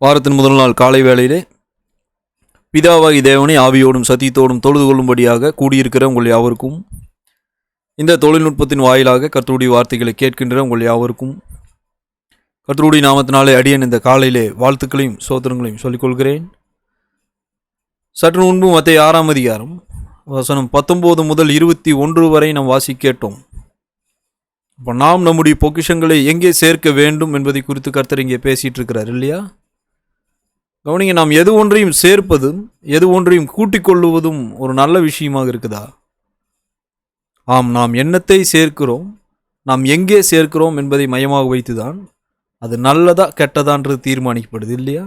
வாரத்தின் முதல் நாள் காலை வேளையிலே பிதாவாகி தேவனை ஆவியோடும் சத்தியத்தோடும் தொழுது கொள்ளும்படியாக கூடியிருக்கிற உங்கள் யாவருக்கும், இந்த தொழில்நுட்பத்தின் வாயிலாக கர்த்தருடைய வார்த்தைகளை கேட்கின்ற உங்கள் யாவருக்கும் கர்த்தருடைய நாமத்தினாலே அடியேன் இந்த காலையிலே வாழ்த்துக்களையும் சோத்திரங்களையும் சொல்லிக்கொள்கிறேன். சற்று முன்பு மத்தேயு 6 அதிகாரம் வசனம் 19 முதல் 21 வரை நாம் வாசி கேட்டோம். இப்போ நாம் நம்முடைய பொக்கிஷங்களை எங்கே சேர்க்க வேண்டும் என்பதை குறித்து கர்த்தர் இங்கே பேசிகிட்டு இருக்கிறார் இல்லையா? கவனிங்க, நாம் எது ஒன்றையும் சேர்ப்பதும் எது ஒன்றையும் கூட்டிக் கொள்ளுவதும் ஒரு நல்ல விஷயமாக இருக்குதா? ஆம், நாம் எண்ணத்தை சேர்க்கிறோம், நாம் எங்கே சேர்க்கிறோம் என்பதை மையமாக வைத்துதான் அது நல்லதா கெட்டதான்றது தீர்மானிக்கப்படுது இல்லையா?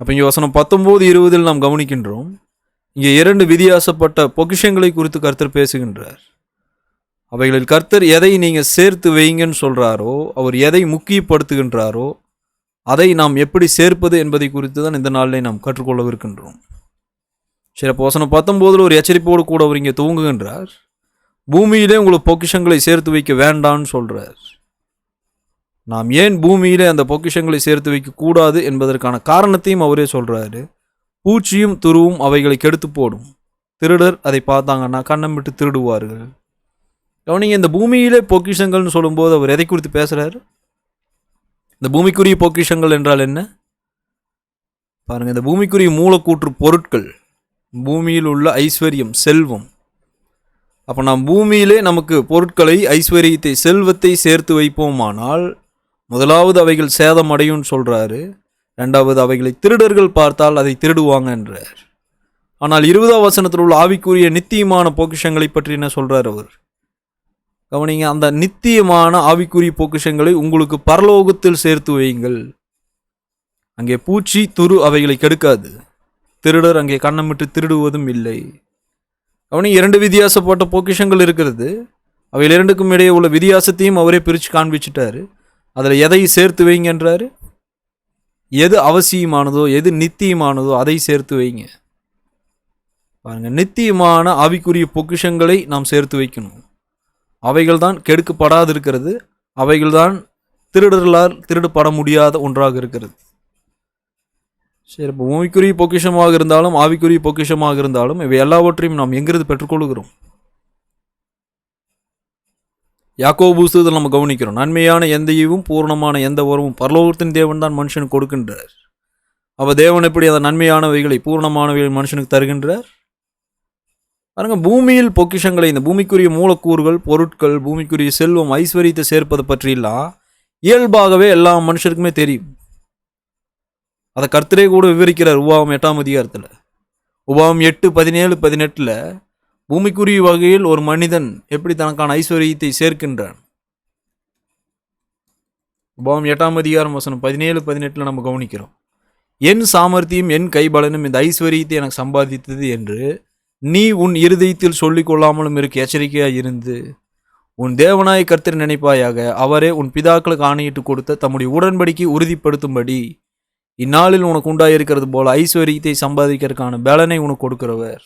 அப்போ இங்கே வசனம் 19-20 நாம் கவனிக்கின்றோம். இங்கே 2 வித்தியாசப்பட்ட பொக்கிஷங்களை குறித்து கர்த்தர் பேசுகின்றார். அவைகளில் கர்த்தர் எதை நீங்கள் சேர்த்து வைங்கன்னு சொல்கிறாரோ, அவர் எதை முக்கியப்படுத்துகின்றாரோ அதை நாம் எப்படி சேர்ப்பது என்பதை குறித்து தான் இந்த நாளில் நாம் கற்றுக்கொள்ளவிருக்கின்றோம். சரி, அப்போ வசனம் 19 ஒரு எச்சரிப்போடு கூட அவர் இங்கே துவங்குகின்றார். பூமியிலே உங்களுக்கு பொக்கிஷங்களை சேர்த்து வைக்க வேண்டான்னு சொல்கிறார். நாம் ஏன் பூமியிலே அந்த பொக்கிஷங்களை சேர்த்து வைக்கக்கூடாது என்பதற்கான காரணத்தையும் அவரே சொல்கிறாரு. பூச்சியும் துருவும் அவைகளை கெடுத்து போடும், திருடர் அதை பார்த்தாங்கன்னா கண்ணம் விட்டு திருடுவார்கள். கவனிங்க, இந்த பூமியிலே பொக்கிஷங்கள்னு சொல்லும்போது அவர் எதை குறித்து பேசுகிறார்? இந்த பூமிக்குரிய பொக்கிஷங்கள் என்றால் என்ன பாருங்கள். இந்த பூமிக்குரிய மூலக்கூற்று பொருட்கள், பூமியில் உள்ள ஐஸ்வர்யம், செல்வம். அப்போ நாம் பூமியிலே நமக்கு பொருட்களை, ஐஸ்வர்யத்தை, செல்வத்தை சேர்த்து வைப்போமானால் முதலாவது அவைகள் சேதம் அடையும்னு சொல்கிறாரு. ரெண்டாவது, அவைகளை திருடர்கள் பார்த்தால் அதை திருடுவாங்க என்றார். ஆனால் 20ஆம் வசனத்தில் உள்ள ஆவிக்குரிய நித்தியமான பொக்கிஷங்களை பற்றி என்ன சொல்கிறார் அவர்? கவனிங்க, அந்த நித்தியமான ஆவிக்குரிய பொக்கிஷங்களை உங்களுக்கு பரலோகத்தில் சேர்த்து வையுங்கள். அங்கே பூச்சி துரு அவைகளை கெடுக்காது, திருடர் அங்கே கண்ணமிட்டு திருடுவதும் இல்லை. கவனிங்க, 2 வித்தியாசப்பட்ட பொக்கிஷங்கள் இருக்கிறது. அவைகள் 2க்கும் இடையே உள்ள வித்தியாசத்தையும் அவரே பிரித்து காண்பிச்சிட்டாரு. அதில் எதை சேர்த்து வைங்கன்றாரு? எது அவசியமானதோ, எது நித்தியமானதோ அதை சேர்த்து வைங்க. பாருங்க, நித்தியமான ஆவிக்குரிய பொக்கிஷங்களை நாம் சேர்த்து வைக்கணும். அவைகள் தான் கெடுக்கப்படாது இருக்கிறது, அவைகள்தான் திருடர்களால் திருடப்பட முடியாத ஒன்றாக இருக்கிறது. சரி, இப்போ பூமிக்குரிய பொக்கிஷமாக இருந்தாலும் ஆவிக்குரிய பொக்கிஷமாக இருந்தாலும் இவை எல்லாவற்றையும் நாம் எங்கிருந்து பெற்றுக்கொள்கிறோம்? யாக்கோபு புஸ்தகத்தில் நம்ம கவனிக்கிறோம், நன்மையான எந்த ஈவும் பூர்ணமான எந்த உறவும் பரலோகத்தின் தேவன் தான் மனுஷனுக்கு கொடுக்கின்றார். அவ தேவன் எப்படி அந்த நன்மையானவைகளை, பூர்ணமானவைகளை மனுஷனுக்கு தருகின்றார்? பாருங்க, பூமியில் பொக்கிஷங்களை, இந்த பூமிக்குரிய மூலக்கூறுகள், பொருட்கள், பூமிக்குரிய செல்வம், ஐஸ்வர்யத்தை சேர்ப்பதை பற்றியெல்லாம் இயல்பாகவே எல்லா மனுஷருக்குமே தெரியும். அதை கர்த்தரே கூட விவரிக்கிறார் உபாகமம் 8ஆம் அதிகாரத்தில். உபாகமம் 8:17-18 பூமிக்குரிய வகையில் ஒரு மனிதன் எப்படி தனக்கான ஐஸ்வர்யத்தை சேர்க்கின்றான். உபாகமம் 8ஆம் அதிகாரம் வசனம் 17-18 நம்ம கவனிக்கிறோம். என் சாமர்த்தியம் என் கைபலனும் இந்த ஐஸ்வர்யத்தை எனக்கு சம்பாதித்தது என்று நீ உன் இருதயத்தில் சொல்லிக் கொள்ளாமலும் இருக்க எச்சரிக்கையாக இருந்து உன் தேவனாய் கர்த்தர் நினைப்பாயாக. அவரே உன் பிதாக்களுக்கு ஆணையிட்டு கொடுத்த தம்முடைய உடன்படிக்கை உறுதிப்படுத்தும்படி இந்நாளில் உனக்கு உண்டாயிருக்கிறது போல ஐஸ்வர்யத்தை சம்பாதிக்கிறதுக்கான பலனை உனக்கு கொடுக்கிறவர்.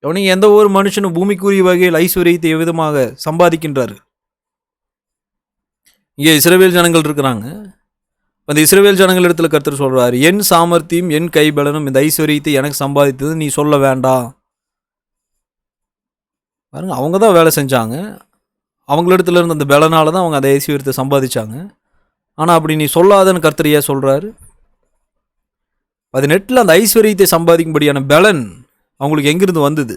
எவனையும் எந்த ஒரு மனுஷனும் பூமிக்குரிய வகையில் ஐஸ்வர்யத்தை எவ்விதமாக சம்பாதிக்கின்றார்கள்? இங்கே இஸ்ரவேல் ஜனங்கள் இருக்கிறாங்க. அந்த இஸ்ரவேல் ஜனங்கள் இடத்துல கர்த்தர் சொல்றாரு, என் சாமர்த்தியம் என் கைபலனும் இந்த ஐஸ்வர்யத்தை எனக்கு சம்பாதித்தது நீ சொல்ல வேண்டாம். பாருங்க, அவங்க தான் வேலை செஞ்சாங்க, அவங்களிடத்துல இருந்த அந்த பலனால தான் அவங்க அந்த ஐஸ்வர்யத்தை சம்பாதிச்சாங்க. ஆனால் அப்படி நீ சொல்லாதன்னு கர்த்தர் ஏன் சொல்றாரு? 18 அந்த ஐஸ்வர்யத்தை சம்பாதிக்கும்படியான பலன் அவங்களுக்கு எங்கிருந்து வந்தது?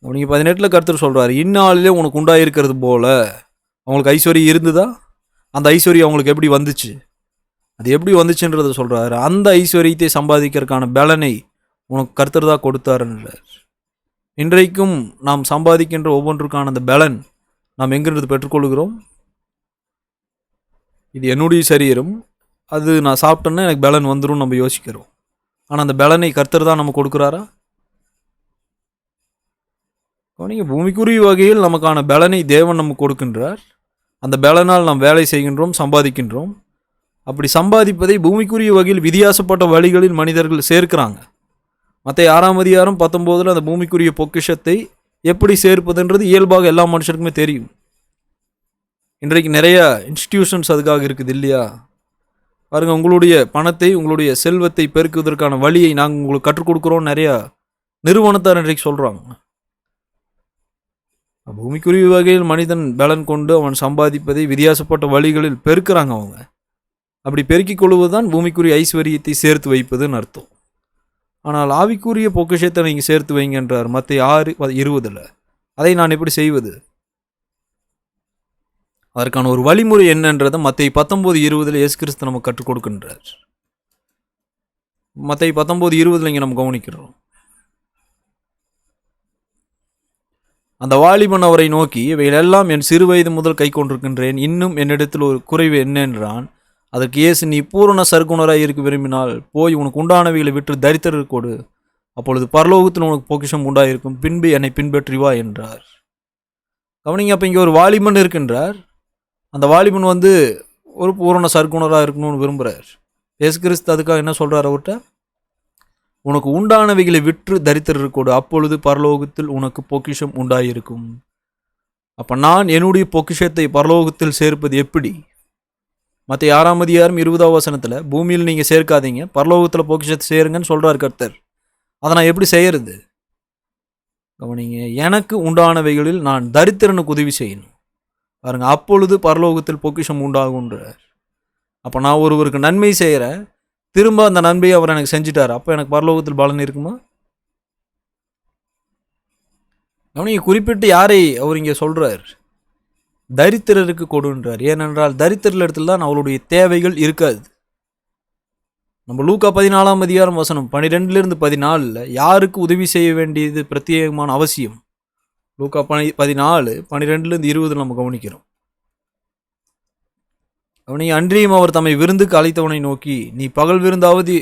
நீங்கள் 18 கர்த்தர் சொல்றாரு, இந்நாளிலே உனக்கு உண்டாயிருக்கிறது போல. அவங்களுக்கு ஐஸ்வர்யம் இருந்துதா? அந்த ஐஸ்வர்யம் அவங்களுக்கு எப்படி வந்துச்சு? அது எப்படி வந்துச்சுன்றதை சொல்றாரு. அந்த ஐஸ்வர்யத்தை சம்பாதிக்கிறதுக்கான பலனை உனக்கு கர்த்தர் தான் கொடுத்தாருன்றார். இன்றைக்கும் நாம் சம்பாதிக்கின்ற ஒவ்வொன்றுக்கான அந்த பலன் நாம் எங்கிருந்து பெற்றுக்கொள்கிறோம்? இது என்னுடைய சரீரம், அது நான் சாப்பிட்டேன்னா எனக்கு பலன் வந்துடும் நம்ம யோசிக்கிறோம். ஆனால் அந்த பலனை கர்த்தர் தான் நம்ம கொடுக்குறாரா? நீங்கள் பூமிக்குரிய வகையில் நமக்கான பலனை தேவன் நமக்கு கொடுக்கின்றார். அந்த பலனால் நாம் வேலை செய்கின்றோம், சம்பாதிக்கின்றோம். அப்படி சம்பாதிப்பதை பூமிக்குரிய வகையில் வித்தியாசப்பட்ட வழிகளில் மனிதர்கள் சேர்க்கிறாங்க. மத்தேயு 6ஆம் அதிகாரம் 19 அந்த பூமிக்குரிய பொக்கிஷத்தை எப்படி சேர்ப்பதுன்றது இயல்பாக எல்லா மனுஷருக்குமே தெரியும். இன்றைக்கு நிறைய இன்ஸ்டிடியூஷன்ஸ் அதுக்காக இருக்குது இல்லையா? பாருங்க, உங்களுடைய பணத்தை, உங்களுடைய செல்வத்தை பெருக்குவதற்கான வழியை நாங்கள் உங்களுக்கு கற்றுக் கொடுக்குறோம் நிறையா நிறுவனத்தார் இன்றைக்கு சொல்கிறாங்க. பூமிக்குரிய வகையில் மனிதன் பலன் கொண்டு அவன் சம்பாதிப்பதை வித்தியாசப்பட்ட வழிகளில் பெருக்கிறாங்க அவங்க. அப்படி பெருக்கிக் கொள்வதுதான் பூமிக்குரிய ஐஸ்வர்யத்தை சேர்த்து வைப்பதுன்னு அர்த்தம். ஆனால் ஆவிக்குரிய பொக்கிஷத்தை நீங்கள் சேர்த்து வைங்கன்றார் மத்தேயு 6:20. அதை நான் எப்படி செய்வது? அதற்கான ஒரு வழிமுறை என்னன்றதை மத்தேயு 19:20 இயேசு கிறிஸ்து நமக்கு கற்றுக் கொடுக்கின்றார். மத்தேயு 19:20 இங்கே நம்ம கவனிக்கிறோம். அந்த வாலிபன் அவரை நோக்கி, இவைகளெல்லாம் என் சிறு வயது முதல் கை கொண்டிருக்கின்றேன், இன்னும் என்னிடத்தில் ஒரு குறைவு என்ன என்றான். அதற்கு இயேசு, நீ பூரண சர்க்குணராய் இருக்க விரும்பினால் போய் உனக்கு உண்டானவைகளை விற்று தரித்திரருக்கு கொடு, அப்பொழுது பரலோகத்தில் உனக்கு பொக்கிஷம் உண்டாயிருக்கும், பின்பு என்னை பின்பற்றி வா என்றார். கவனிங்க, அப்போ இங்கே ஒரு வாலிபன் இருக்கின்றார். அந்த வாலிபன் ஒரு பூரண சர்க்குணராக இருக்கணும்னு விரும்புகிறார். இயேசு கிறிஸ்து அதுக்காக என்ன சொல்கிறார் அவர்கிட்ட? உனக்கு உண்டானவைகளை விற்று தரித்திரருக்கு கொடு, அப்பொழுது பரலோகத்தில் உனக்கு பொக்கிஷம் உண்டாயிருக்கும். அப்போ நான் என்னுடைய பொக்கிஷத்தை பரலோகத்தில் சேர்ப்பது எப்படி? மற்ற 6:20 பூமியில் நீங்கள் சேர்க்காதீங்க, பரலோகத்தில் பொக்கிஷத்தை சேருங்கன்னு சொல்கிறார் கர்த்தர். அதை நான் எப்படி செய்யறது? கவனிங்க, எனக்கு உண்டானவைகளில் நான் தரித்திரனுக்கு உதவி செய்யணும் பாருங்க, அப்பொழுது பரலோகத்தில் பொக்கிஷம் உண்டாகுன்றார். அப்போ நான் ஒருவருக்கு நன்மை செய்கிறேன், திரும்ப அந்த நன்மையை அவர் எனக்கு செஞ்சுட்டார், அப்போ எனக்கு பரலோகத்தில் பலன் இருக்குமா? கவனிங்க, குறிப்பிட்டு யாரை அவர் இங்கே சொல்கிறார்? தரித்திரருக்கு கொடுன்றார். ஏனென்றால் தரித்திர இடத்துல தான் அவளுடைய தேவைகள் இருக்காது. நம்ம லூக்கா 14:12-14 யாருக்கு உதவி செய்ய வேண்டியது பிரத்யேகமான அவசியம்? லூக்கா 14:12-20 நம்ம கவனிக்கிறோம். அவனை அன்றியும் அவர் தம்மை விருந்துக்கு அழைத்தவனை நோக்கி, நீ பகல் விருந்தாவது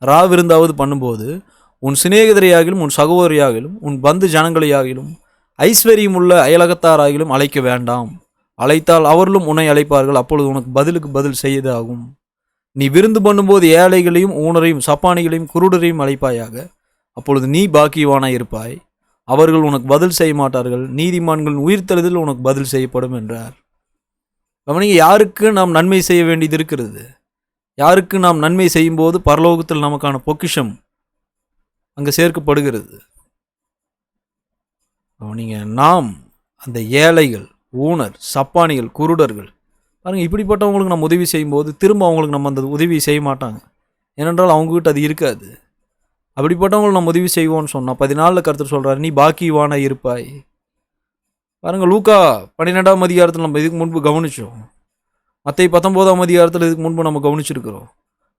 ரா விருந்தாவது பண்ணும்போது உன் சிநேகிதரையாகிலும் உன் சகோதரியாகிலும் உன் பந்து ஜனங்களையாகிலும் ஐஸ்வர்யம் உள்ள அயலகத்தாராகிலும் அழைக்க வேண்டாம். அழைத்தால் அவர்களும் உன்னை அழைப்பார்கள், அப்பொழுது உனக்கு பதிலுக்கு பதில் செய்யதாகும். நீ விருந்து பண்ணும்போது ஏழைகளையும் ஊனரையும் சப்பானிகளையும் குருடரையும் அழைப்பாயாக, அப்பொழுது நீ பாக்கியவானாய் இருப்பாய். அவர்கள் உனக்கு பதில் செய்ய மாட்டார்கள், நீதிமான்களின் உயிர்த்தெழுதல் உனக்கு பதில் செய்யப்படும் என்றார். கவனிங்க, யாருக்கு நாம் நன்மை செய்ய வேண்டியது இருக்கிறது? யாருக்கு நாம் நன்மை செய்யும் போது பரலோகத்தில் நமக்கான பொக்கிஷம் அங்கே சேர்க்கப்படுகிறது? கவனிங்க, நாம் அந்த ஏழைகள், ஊனர், சப்பானிகள், குருடர்கள் பாருங்க, இப்படிப்பட்டவங்களுக்கு நம்ம உதவி செய்யும்போது திரும்ப அவங்களுக்கு நம்ம அந்த உதவி செய்ய மாட்டாங்க. ஏனென்றால் அவங்ககிட்ட அது இருக்காது. அப்படிப்பட்டவங்களுக்கு நம்ம உதவி செய்வோம்னு சொன்னால் 14 கர்த்தர் சொல்கிறார், நீ பாக்கியவானாய் இருப்பாய். பாருங்கள், லூக்கா 12 நம்ம இதுக்கு முன்பு கவனித்தோம். மத்தேயு 19 இதுக்கு முன்பு நம்ம கவனிச்சிருக்கிறோம்.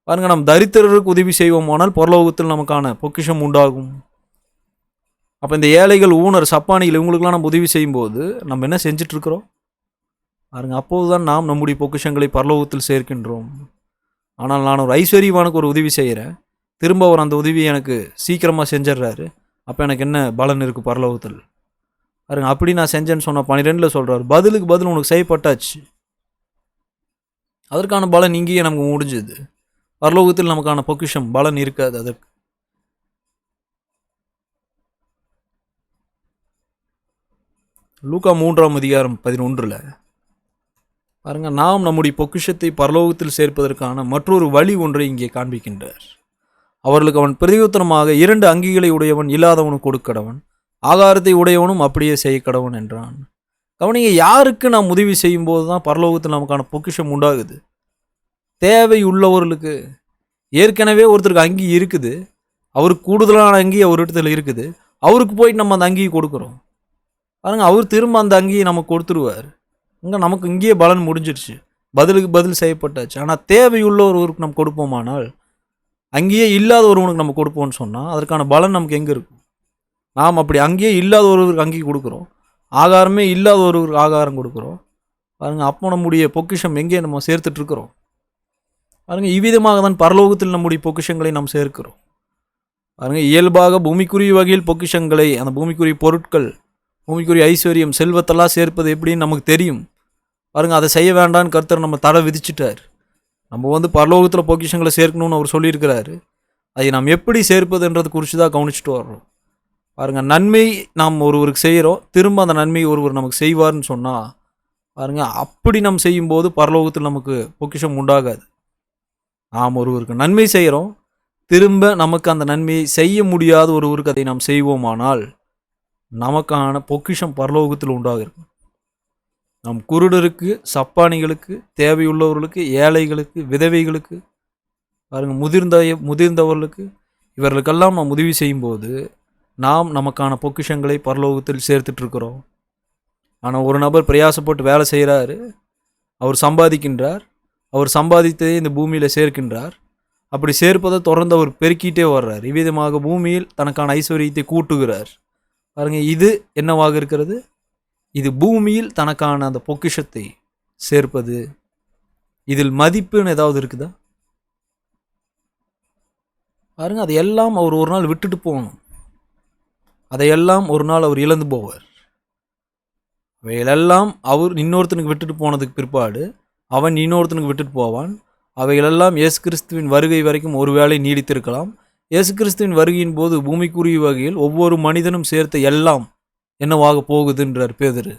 பாருங்கள், நம்ம தரித்திரருக்கு உதவி செய்வோமானால் பரலோகத்தில் நமக்கான பொக்கிஷம் உண்டாகும். அப்போ இந்த ஏழைகள், ஊனர், சப்பானிகள் இவங்களுக்கெல்லாம் நம்ம உதவி செய்யும்போது நம்ம என்ன செஞ்சிட்ருக்கிறோம் பாருங்க, அப்போது தான் நாம் நம்முடைய பொக்கிஷங்களை பரலோகத்தில் சேர்க்கின்றோம். ஆனால் நான் ஒரு ஐஸ்வர்யவானுக்கு ஒரு உதவி செய்கிறேன், திரும்ப அவர் அந்த உதவியை எனக்கு சீக்கிரமாக செஞ்சிடுறாரு, அப்போ எனக்கு என்ன பலன் இருக்குது பரலோகத்தில்? பாருங்க, அப்படி நான் செஞ்சேன்னு சொன்னால் 12 சொல்கிறார், பதிலுக்கு பதில் உனக்கு செய்யப்பட்டாச்சு, அதற்கான பலன் இங்கேயே நமக்கு முடிஞ்சுது. பரலோகத்தில் நமக்கான பொக்கிஷம் பலன் இருக்காது. அதற்கு லூக்கா 3:11 பாருங்க, நாம் நம்முடைய பொக்கிஷத்தை பரலோகத்தில் சேர்ப்பதற்கான மற்றொரு வழி ஒன்றை இங்கே காண்பிக்கின்றார். அவர்களுக்கு அவன் பிரதியுத்தரமாக, 2 அங்கிகளை உடையவன் இல்லாதவனுக்கு கொடுக்கடவன், ஆகாரத்தை உடையவனும் அப்படியே செய்ய கடவன் என்றான். கவனிங்க, யாருக்கு நாம் உதவி செய்யும் போது தான் பரலோகத்தில் நமக்கான பொக்கிஷம் உண்டாகுது? தேவை உள்ளவர்களுக்கு. ஏற்கனவே ஒருத்தருக்கு அங்கி இருக்குது, அவருக்கு கூடுதலான அங்கி அவர் இடத்துல இருக்குது, அவருக்கு போயிட்டு நம்ம அந்த அங்கியை கொடுக்குறோம் பாருங்க, அவர் திரும்ப அந்த அங்கியை நமக்கு கொடுத்துருவார். நமக்கு இங்கேயே பலன் முடிஞ்சிருச்சு, பதிலுக்கு பதில் செய்யப்பட்டாச்சு. ஆனால் தேவையுள்ள ஒருவருக்கு நம்ம கொடுப்போமானால், அங்கேயே இல்லாத ஒருவனுக்கு நம்ம கொடுப்போம்னு சொன்னால் அதற்கான பலன் நமக்கு எங்கே இருக்கும்? நாம் அப்படி அங்கேயே இல்லாத ஒருவருக்கு அங்கேயே கொடுக்குறோம், ஆகாரமே இல்லாத ஒருவருக்கு ஆகாரம் கொடுக்குறோம் பாருங்கள். அப்போ நம்முடைய பொக்கிஷம் எங்கே நம்ம சேர்த்துட்ருக்குறோம் பாருங்கள். இவ்விதமாக தான் பரலோகத்தில் நம்முடைய பொக்கிஷங்களை நாம் சேர்க்கிறோம் பாருங்கள். இயல்பாக பூமிக்குரிய வகையில் பொக்கிஷங்களை, அந்த பூமிக்குரிய பொருட்கள், பூமிக்குரிய ஐஸ்வர்யம், செல்வத்தெல்லாம் சேர்ப்பது எப்படின்னு நமக்கு தெரியும் பாருங்கள். அதை செய்ய வேண்டான்னு கர்த்தர் நம்ம தடை விதிச்சிட்டார். நம்ம பரலோகத்தில் பொக்கிஷங்களை சேர்க்கணும்னு அவர் சொல்லியிருக்கிறாரு. அதை நாம் எப்படி சேர்ப்பதுன்றது குறித்து தான் கவனிச்சுட்டு வர்றோம் பாருங்கள். நன்மை நாம் ஒருவருக்கு செய்கிறோம், திரும்ப அந்த நன்மை ஒருவர் நமக்கு செய்வார்னு சொன்னால் பாருங்கள், அப்படி நம்ம செய்யும்போது பரலோகத்தில் நமக்கு பொக்கிஷம் உண்டாகாது. நாம் ஒருவருக்கு நன்மை செய்கிறோம், திரும்ப நமக்கு அந்த நன்மையை செய்ய முடியாத ஒருவருக்கு அதை நாம் செய்வோமானால் நமக்கான பொக்கிஷம் பரலோகத்தில் உண்டாக இருக்கும். நம் குருடருக்கு, சப்பானிகளுக்கு, தேவையுள்ளவர்களுக்கு, ஏழைகளுக்கு, விதவைகளுக்கு, பாருங்கள், முதிர்ந்தவர்களுக்கு, இவர்களுக்கெல்லாம் நாம் உதவி செய்யும்போது நாம் நமக்கான பொக்கிஷங்களை பரலோகத்தில் சேர்த்துட்ருக்கிறோம். ஆனால் ஒரு நபர் பிரயாசப்பட்டு வேலை செய்கிறாரு, அவர் சம்பாதிக்கின்றார், அவர் சம்பாதித்ததை இந்த பூமியில் சேர்க்கின்றார். அப்படி சேர்ப்பதை தொடர்ந்து அவர் பெருக்கிட்டே வர்றார். இவ்விதமாக பூமியில் தனக்கான ஐஸ்வர்யத்தை கூட்டுகிறார். பாருங்கள், இது என்னவாக இருக்கிறது? இது பூமியில் தனக்கான அந்த பொக்கிஷத்தை சேர்ப்பது. இதில் மதிப்புன்னு ஏதாவது இருக்குதா? பாருங்க, அதையெல்லாம் அவர் ஒரு நாள் விட்டுட்டு போகணும். அதையெல்லாம் ஒரு நாள் அவர் இழந்து போவார். அவைகளெல்லாம் அவர் இன்னொருத்தனுக்கு விட்டுட்டு போனதுக்கு பிற்பாடு அவன் இன்னொருத்தனுக்கு விட்டுட்டு போவான். அவைகளெல்லாம் இயேசு கிறிஸ்துவின் வருகை வரைக்கும் ஒருவேளை நீடித்திருக்கலாம். இயேசு கிறிஸ்துவின் வருகையின் போது பூமிக்குரிய வகையில் ஒவ்வொரு மனிதனும் சேர்த்த எல்லாம் என்னவாக போகுதுன்றார் பேதுரு.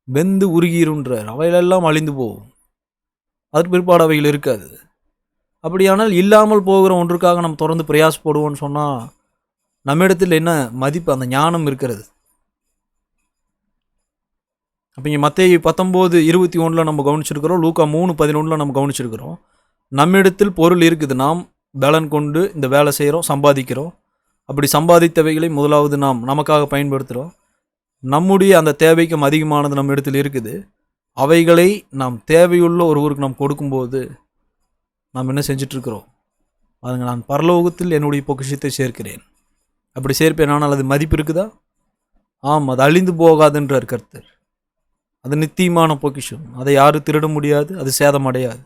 வெந்து உருகிருன்றார். அவைகளெல்லாம் அழிந்து போகும். அதற்கு பிற்பாடு அவைகள் இருக்காது. அப்படியானால் இல்லாமல் போகிற ஒன்றுக்காக நம்ம தொடர்ந்து பிரயாசப்படுவோம்னு சொன்னால் நம்மிடத்தில் என்ன மதிப்பு? அந்த ஞானம் இருக்கிறது. அப்போ இங்கே மத்தேயு 19:21 நம்ம கவனிச்சிருக்கிறோம், லூக்கா 3:11 நம்ம கவனிச்சிருக்கிறோம். நம்மிடத்தில் பொருள் இருக்குது, நாம் பலன் கொண்டு இந்த வேலை செய்கிறோம், சம்பாதிக்கிறோம். அப்படி சம்பாதித்தவைகளை முதலாவது நாம் நமக்காக பயன்படுத்துகிறோம். நம்முடைய அந்த தேவைக்கும் அதிகமானது நம்ம இடத்தில் இருக்குது. அவைகளை நாம் தேவையுள்ள ஒருவருக்கு நாம் கொடுக்கும்போது நாம் என்ன செஞ்சிட்ருக்கிறோம்? அதுங்க, நான் பரலோகத்தில் என்னுடைய பொக்கிஷத்தை சேர்க்கிறேன். அப்படி சேர்ப்பேன், ஆனால் அது மதிப்பு இருக்குதா? அது அழிந்து போகாதுன்றார் கர்த்தர். அது நித்தியமான பொக்கிஷம். அதை யாரும் திருட முடியாது, அது சேதமடையாது.